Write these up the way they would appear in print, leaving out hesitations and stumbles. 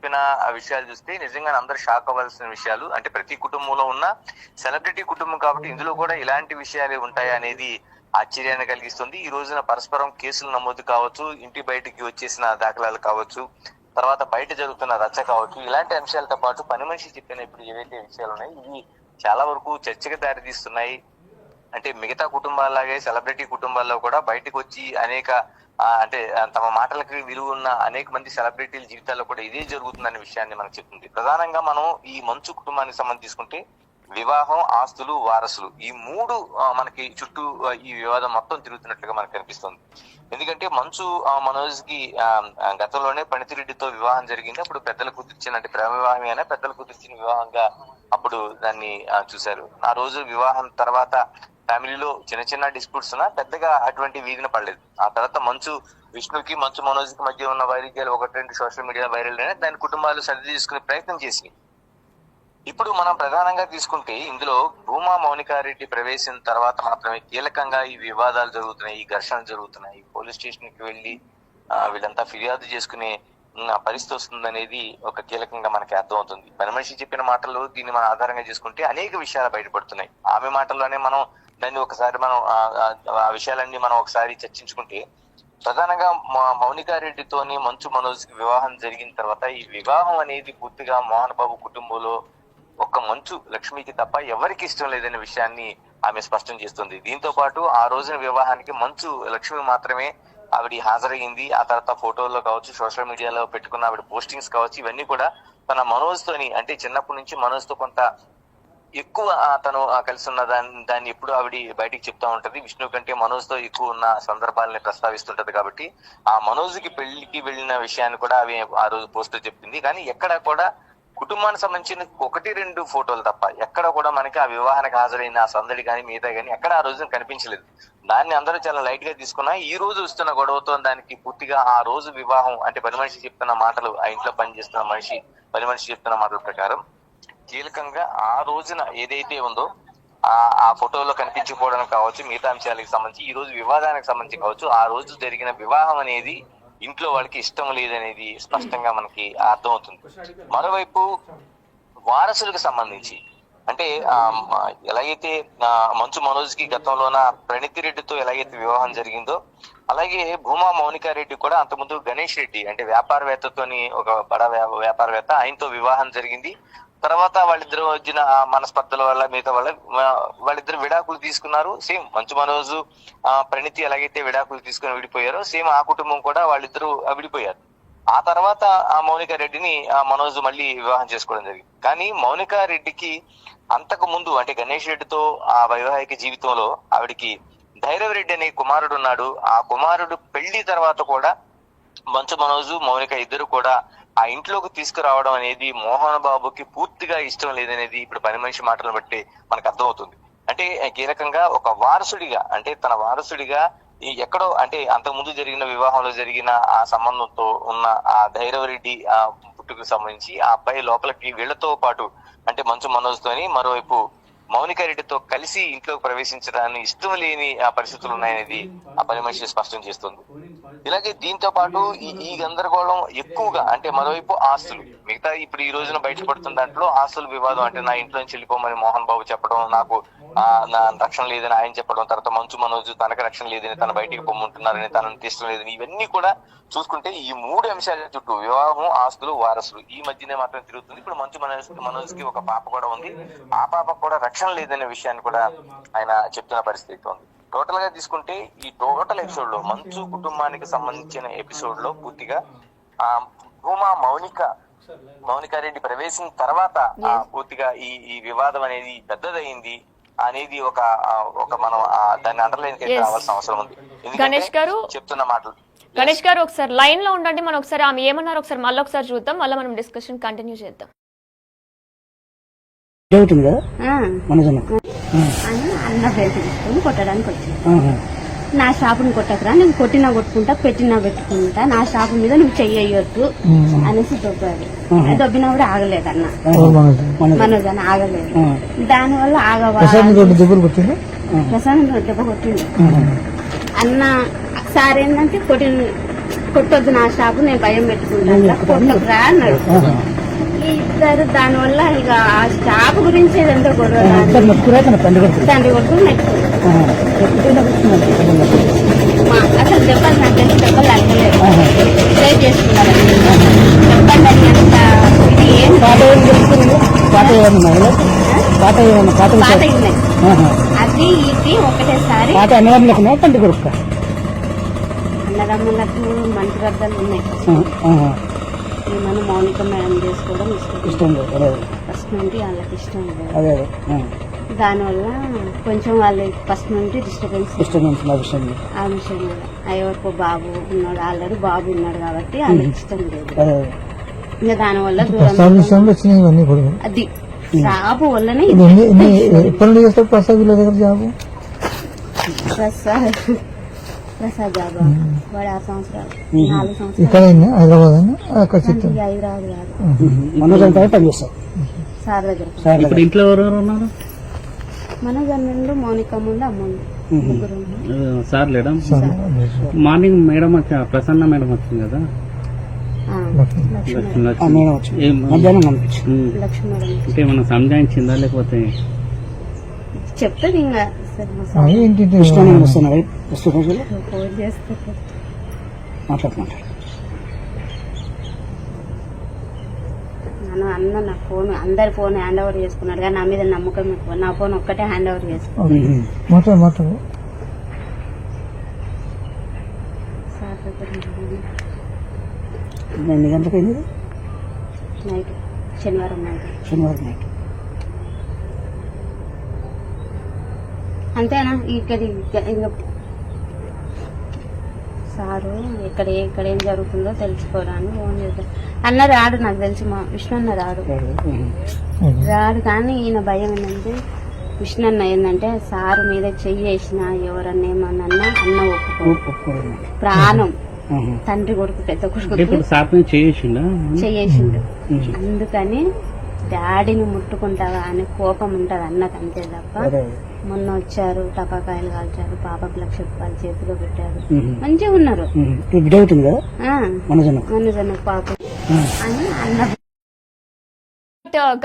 చెప్పిన ఆ విషయాలు చూస్తే నిజంగా అందరూ షాక్ అవ్వాల్సిన విషయాలు. అంటే ప్రతి కుటుంబంలో ఉన్న సెలబ్రిటీ కుటుంబం కాబట్టి ఇందులో కూడా ఇలాంటి విషయాలే ఉంటాయి అనేది ఆశ్చర్యాన్ని కలిగిస్తుంది. ఈ రోజున పరస్పరం కేసులు నమోదు కావచ్చు, ఇంటి బయటికి వచ్చేసిన దాఖలాలు కావచ్చు, తర్వాత బయట జరుగుతున్న రచ్చ కావచ్చు, ఇలాంటి అంశాలతో పాటు పని మనిషి చెప్పిన ఇప్పుడు ఏవైతే విషయాలు ఉన్నాయి ఇవి చాలా వరకు చర్చకు దారితీస్తున్నాయి. అంటే మిగతా కుటుంబాలలాగే సెలబ్రిటీ కుటుంబాల్లో కూడా బయటకు వచ్చి అనేక అంటే తమ మాటలకు విలువ ఉన్న అనేక మంది సెలబ్రిటీల జీవితాల్లో కూడా ఇదే జరుగుతుందనే విషయాన్ని మనకు చెప్తుంది. ప్రధానంగా మనం ఈ మంచు కుటుంబానికి సంబంధించి తీసుకుంటే వివాహం, ఆస్తులు, వారసులు ఈ మూడు మనకి చుట్టూ ఈ వివాదం మొత్తం తిరుగుతున్నట్లుగా మనకు కనిపిస్తుంది. ఎందుకంటే మంచు మనోజ్ కి గతంలోనే పణితిరెడ్డితో వివాహం జరిగింది. అప్పుడు పెద్దలు కుదిర్చిన అంటే ప్రేమ వివాహం అయినా పెద్దలు కుదిర్చిన వివాహంగా అప్పుడు దాన్ని చూశారు. ఆ రోజు వివాహం తర్వాత ఫ్యామిలీలో చిన్న చిన్న డిస్ప్యూట్స్ ఉన్నా పెద్దగా అటువంటి వీధిన పడలేదు. ఆ తర్వాత మంచు విష్ణుకి మంచు మనోజ్ కి మధ్య ఉన్న వైరుధ్యాలు ఒకటి రెండు సోషల్ మీడియా వైరల్ అయినా దాని కుటుంబాలు సర్ది తీసుకునే ప్రయత్నం చేసి ఇప్పుడు మనం ప్రధానంగా తీసుకుంటే ఇందులో భూమా మౌనికారెడ్డి ప్రవేశం తర్వాత మాత్రమే కీలకంగా ఈ వివాదాలు జరుగుతున్నాయి, ఈ ఘర్షణలు జరుగుతున్నాయి. పోలీస్ స్టేషన్ కి వెళ్లి వీళ్ళంతా ఫిర్యాదు చేసుకునే పరిస్థితి వస్తుందనేది ఒక కీలకంగా మనకి అర్థమవుతుంది. పని మనిషి చెప్పిన మాటలు దీన్ని మనం ఆధారంగా చేసుకుంటే అనేక విషయాలు బయటపడుతున్నాయి. ఆమె మాటల్లోనే మనం దాన్ని ఒకసారి మనం ఆ విషయాలన్నీ మనం ఒకసారి చర్చించుకుంటే ప్రధానంగా మౌనికారెడ్డితోని మంచు మనోజ్ కి వివాహం జరిగిన తర్వాత ఈ వివాహం అనేది పూర్తిగా మోహన్ బాబు కుటుంబంలో ఒక్క మంచు లక్ష్మికి తప్ప ఎవరికి ఇష్టం లేదనే విషయాన్ని ఆమె స్పష్టం చేస్తుంది. దీంతో పాటు ఆ రోజున వివాహానికి మంచు లక్ష్మి మాత్రమే ఆవిడ హాజరయ్యింది. ఆ తర్వాత ఫోటోల్లో కావచ్చు, సోషల్ మీడియాలో పెట్టుకున్న ఆవిడ పోస్టింగ్స్ కావచ్చు, ఇవన్నీ కూడా తన మనోజ్ తోని అంటే చిన్నప్పటి నుంచి మనోజ్ తో కొంత ఎక్కువ తను కలిసి ఉన్న దాన్ని ఎప్పుడు ఆవిడ బయటికి చెప్తా ఉంటది. విష్ణు కంటే మనోజ్ తో ఎక్కువ ఉన్న సందర్భాలని ప్రస్తావిస్తుంటది. కాబట్టి ఆ మనోజ్ కి పెళ్లికి వెళ్ళిన విషయాన్ని కూడా ఆమె ఆ రోజు పోస్ట్ చెప్పింది. కానీ ఎక్కడ కూడా కుటుంబానికి సంబంధించిన ఒకటి రెండు ఫోటోలు తప్ప ఎక్కడ కూడా మనకి ఆ వివాహానికి హాజరైన ఆ సందడి కానీ మిగతా కానీ ఎక్కడ ఆ రోజున కనిపించలేదు. దాన్ని అందరూ చాలా లైట్ గా తీసుకున్నా. ఈ రోజు వస్తున్న గొడవతో దానికి పూర్తిగా ఆ రోజు వివాహం అంటే పని మనిషి చెప్తున్న మాటలు, ఆ ఇంట్లో పనిచేస్తున్న పని మనిషి చెప్తున్న మాటల ప్రకారం కీలకంగా ఆ రోజున ఏదైతే ఉందో ఆ ఫోటోలో కనిపించకపోవడం కావచ్చు, మిగతా అంశాలకు సంబంధించి ఈ రోజు వివాదానికి సంబంధించి కావచ్చు, ఆ రోజు జరిగిన వివాహం అనేది ఇంట్లో వాళ్ళకి ఇష్టం లేదనేది స్పష్టంగా మనకి అర్థమవుతుంది. మరోవైపు వారసులకు సంబంధించి అంటే ఎలాగైతే మంచు మనోజ్ కి గతంలోన ప్రణితిరెడ్డితో ఎలాగైతే వివాహం జరిగిందో అలాగే భూమా మౌనికారెడ్డి కూడా అంతకుముందు గణేష్ రెడ్డి అంటే వ్యాపారవేత్తతోని ఒక బడా వ్యాపారవేత్త ఆయనతో వివాహం జరిగింది. తర్వాత వాళ్ళిద్దరు వచ్చిన మనస్పర్ధల వల్ల మిగతా వాళ్ళిద్దరు విడాకులు తీసుకున్నారు. సేమ్ మంచు మనోజు ప్రణితి ఎలాగైతే విడాకులు తీసుకుని విడిపోయారో సేమ్ ఆ కుటుంబం కూడా వాళ్ళిద్దరూ విడిపోయారు. ఆ తర్వాత ఆ మౌనికారెడ్డిని మనోజ్ మళ్ళీ వివాహం చేసుకోవడం జరిగింది. కానీ మౌనికారెడ్డికి అంతకు ముందు అంటే గణేష్ రెడ్డితో ఆ వైవాహిక జీవితంలో ఆవిడికి ధైర్యరెడ్డి అనే కుమారుడు ఉన్నాడు. ఆ కుమారుడు పెళ్లి తర్వాత కూడా మంచు మనోజు మౌనిక ఇద్దరు కూడా ఆ ఇంట్లోకి తీసుకురావడం అనేది మోహన్ బాబుకి పూర్తిగా ఇష్టం లేదనేది ఇప్పుడు పని మనిషి మాటలను బట్టి మనకు అర్థమవుతుంది. అంటే కీలకంగా ఒక వారసుడిగా అంటే తన వారసుడిగా ఎక్కడో అంటే అంతకు ముందు జరిగిన వివాహంలో జరిగిన ఆ సంబంధంతో ఉన్న ఆ ధైర్యరెడ్డి ఆ పుట్టుకు సంబంధించి ఆ అబ్బాయి లోపలికి వీళ్లతో పాటు అంటే మంచు మనోజ్ తోని మరోవైపు మౌనికారెడ్డితో కలిసి ఇంట్లోకి ప్రవేశించడానికి ఇష్టం లేని ఆ పరిస్థితులు ఉన్నాయనేది ఆ పని మనిషి స్పష్టం చేస్తుంది. ఇలాగే దీంతో పాటు ఈ గందరగోళం ఎక్కువగా అంటే మరోవైపు ఆస్తులు మిగతా ఇప్పుడు ఈ రోజున బయటపడుతున్న దాంట్లో ఆస్తుల వివాదం అంటే నా ఇంట్లో నుంచి వెళ్ళిపోమని మోహన్ బాబు చెప్పడం, నాకు నా రక్షణ లేదని ఆయన చెప్పడం, తర్వాత మంచు మనోజ్ తనకు రక్షణ లేదని తన బయటికి పొమ్ముంటున్నారని తనకు ఇష్టం లేదని ఇవన్నీ కూడా చూసుకుంటే ఈ మూడు అంశాల చుట్టూ వివాహం, ఆస్తులు, వారసులు ఈ మధ్యనే మాత్రం తిరుగుతుంది. ఇప్పుడు మంచు మనోజ్ కి ఒక పాప కూడా ఉంది. ఆ పాపకు కూడా రక్షణ లేదనే విషయాన్ని కూడా ఆయన చెప్తున్న పరిస్థితి ఉంది. టోటల్ గా తీసుకుంటే ఈ టోటల్ ఎపిసోడ్ లో మంచు కుటుంబానికి సంబంధించిన ఎపిసోడ్ లో పూర్తిగా భూమా మౌనికారెడ్డి ప్రవేశం తర్వాత పూర్తిగా ఈ వివాదం అనేది పెద్దదైంది అనేది ఒక మనం దాన్ని అండర్లైన్ రావాల్సిన అవసరం ఉంది. గణేష్ గారు చెప్తున్న మాటలు గణేష్ గారు ఒకసారి లైన్ లో ఉండండి. మనం ఒకసారి ఆమె ఏమన్నారు ఒకసారి మళ్ళీ ఒకసారి చూద్దాం, మళ్ళీ మనం డిస్కషన్ కంటిన్యూ చేద్దాం. అన్న ఫ్రెండ్స్ తీసుకొని కొట్టడానికి వచ్చింది. నా షాపుని కొట్టకరా, నేను కొట్టినా కొట్టుకుంటా, పెట్టినా పెట్టుకుంటా, నా షాపు మీద నువ్వు చెయ్యొద్దు అనేసి దొబ్బాడు. దొబ్బినా కూడా ఆగలేదు అన్న మనోజ్ అన్న ఆగలేదు. దానివల్ల ప్రశాంత్ దెబ్బ కొట్టిండు అన్న. సార్ ఏంటంటే కొట్టొద్దు నా షాపు, నేను భయం పెట్టుకుంటాను, కొట్టకురా అన్నాడు. ఈ ఇద్దరు దానివల్ల ఇక ఆ షాపు గురించి ఏదంతా గొడవ తండ్రి కొడుకు నెక్స్ట్ అసలు దెబ్బలు నాకు తెలిసి దెబ్బలు తగ్గలేదు, సేవ్ చేసుకున్నారు. చెప్పండి అని అంత ఇది ఏం పాత ఉన్నాయి అది ఇది ఒకటేసారి. అన్నదమ్ములకు మంచి గద్దలు ఉన్నాయి. మన మౌనిక మేడం చేసుకోవడం ఇష్టం ఫస్ట్ నుండి వాళ్ళకి ఇష్టం లేదు. దానివల్ల కొంచెం వాళ్ళు ఫస్ట్ నుండి డిస్టర్బెన్స్ ఆ విషయం మీద ఎవరికో బాబు ఉన్నాడు, ఆల్రెడీ బాబు ఉన్నాడు కాబట్టి వాళ్ళకి ఇష్టం లేదు. ఇంకా దానివల్ల దూరం అది జాబు వల్లనే ప్రసాద్ జాబు వాడు 6 సంవత్సరాలు 4 సంవత్సరాలు హైదరాబాద్ హైదరాబాద్ కాదు సార్ దగ్గర. ఇప్పుడు ఇంట్లో ఎవరెవరు ఉన్నారు? మన జన్మలో మౌనిక ముందు అమ్మ ముగ్గురు. సార్ లేడా? మార్నింగ్ మేడం వచ్చా, ప్రసన్న మేడం వచ్చింది కదా, లక్ష్మీ లక్ష్మీ మేడం అంటే ఏమన్నా సంజాయించిందా లేకపోతే చెప్తుంది ఇంకా ఫోన్ చేస్తే అన్న నా ఫోన్ అందరి ఫోన్ హ్యాండ్ ఓవర్ చేసుకున్నాడు కానీ నా మీద నమ్మకం ఎక్కువ. నా ఫోన్ ఒక్కటే హ్యాండ్ ఓవర్ చేసుకున్నాడు సార్ దగ్గర. ఎన్ని గంటలకు అయింది? నైట్ శనివారం నైట్. అంతేనా? ఇక్కడ ఇంకా సారు ఇక్కడ ఏం జరుగుతుందో తెలుసుకోవడానికి ఫోన్ చేద్దాం అన్న. రాడు నాకు తెలిసి, మా విష్ణు అన్న రాడు కానీ ఈయన భయం ఏంటంటే విష్ణు అన్న ఏంటంటే సారు మీద చెయ్యేసిన ఎవరన్నా ఏమన్నా అన్న ఒప్పుకో ప్రాణం తండ్రి కొడుకు పెద్ద కొడుకు చెయ్యేసిండు. అందుకని డాడీని ముట్టుకుంటావా అనే కోపం ఉంటది అన్నకు, అంతే తప్ప మొన్న వచ్చారు టపాకాయలు కాల్చారు, పాపకు 1,00,000 రూపాయలు చేతిలో పెట్టారు, మంచిగా ఉన్నారు. మనజన పాప అని అన్న.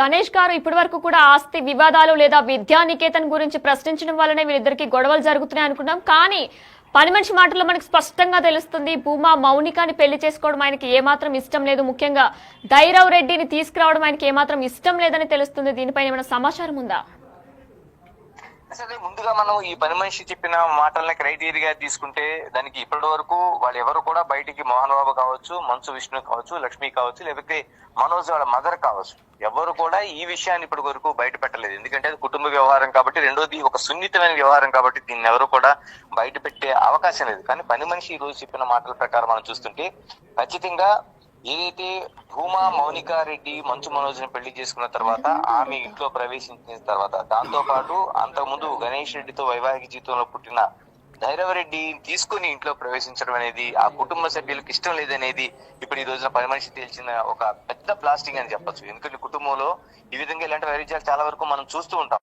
గణేష్ గారు ఇప్పటి వరకు కూడా ఆస్తి వివాదాలు లేదా విద్యానికేతన్ గురించి ప్రశ్నించడం వల్లనే వీరిద్దరికి గొడవలు జరుగుతున్నాయి అనుకున్నాం. కానీ పని మనిషి మాటల్లో మనకు స్పష్టంగా తెలుస్తుంది భూమా మౌనికాని పెళ్లి చేసుకోవడం ఆయనకి ఏమాత్రం ఇష్టం లేదు. ముఖ్యంగా ధైరవ్ రెడ్డిని తీసుకురావడం ఆయనకి ఏమాత్రం ఇష్టం లేదని తెలుస్తుంది. దీనిపైన ఏమైనా సమాచారం ఉందా? అసలు ముందుగా మనం ఈ పని మనిషి చెప్పిన మాటల్ని క్రైటీరియా తీసుకుంటే దానికి ఇప్పటి వరకు వాళ్ళు ఎవరు కూడా బయటికి మోహన్ బాబు కావచ్చు, మంచు విష్ణు కావచ్చు, లక్ష్మి కావచ్చు, లేకపోతే మనోజ్ వాళ్ళ మదర్ కావచ్చు, ఎవరు కూడా ఈ విషయాన్ని ఇప్పటి వరకు బయట పెట్టలేదు. ఎందుకంటే అది కుటుంబ వ్యవహారం కాబట్టి, రెండోది ఒక సున్నితమైన వ్యవహారం కాబట్టి దీన్ని ఎవరు కూడా బయట పెట్టే అవకాశం లేదు. కానీ పని మనిషి ఈ రోజు చెప్పిన మాటల ప్రకారం మనం చూస్తుంటే ఖచ్చితంగా ఏదైతే భూమా మౌనికా రెడ్డి మంచు మనోజ్ ని పెళ్లి చేసుకున్న తర్వాత ఆమె ఇంట్లో ప్రవేశించిన తర్వాత, దాంతో పాటు అంతకుముందు గణేష్ రెడ్డితో వైవాహిక జీవితంలో పుట్టిన ధైరవ్ రెడ్డి తీసుకుని ఇంట్లో ప్రవేశించడం అనేది ఆ కుటుంబ సభ్యులకు ఇష్టం లేదనేది ఇప్పుడు ఈ రోజున పని మనిషి తేల్చిన ఒక పెద్ద ప్లాస్టింగ్ అని చెప్పొచ్చు. ఎందుకంటే కుటుంబంలో ఈ విధంగా ఇలాంటి వైరుధ్యాలు చాలా వరకు మనం చూస్తూ ఉంటాం.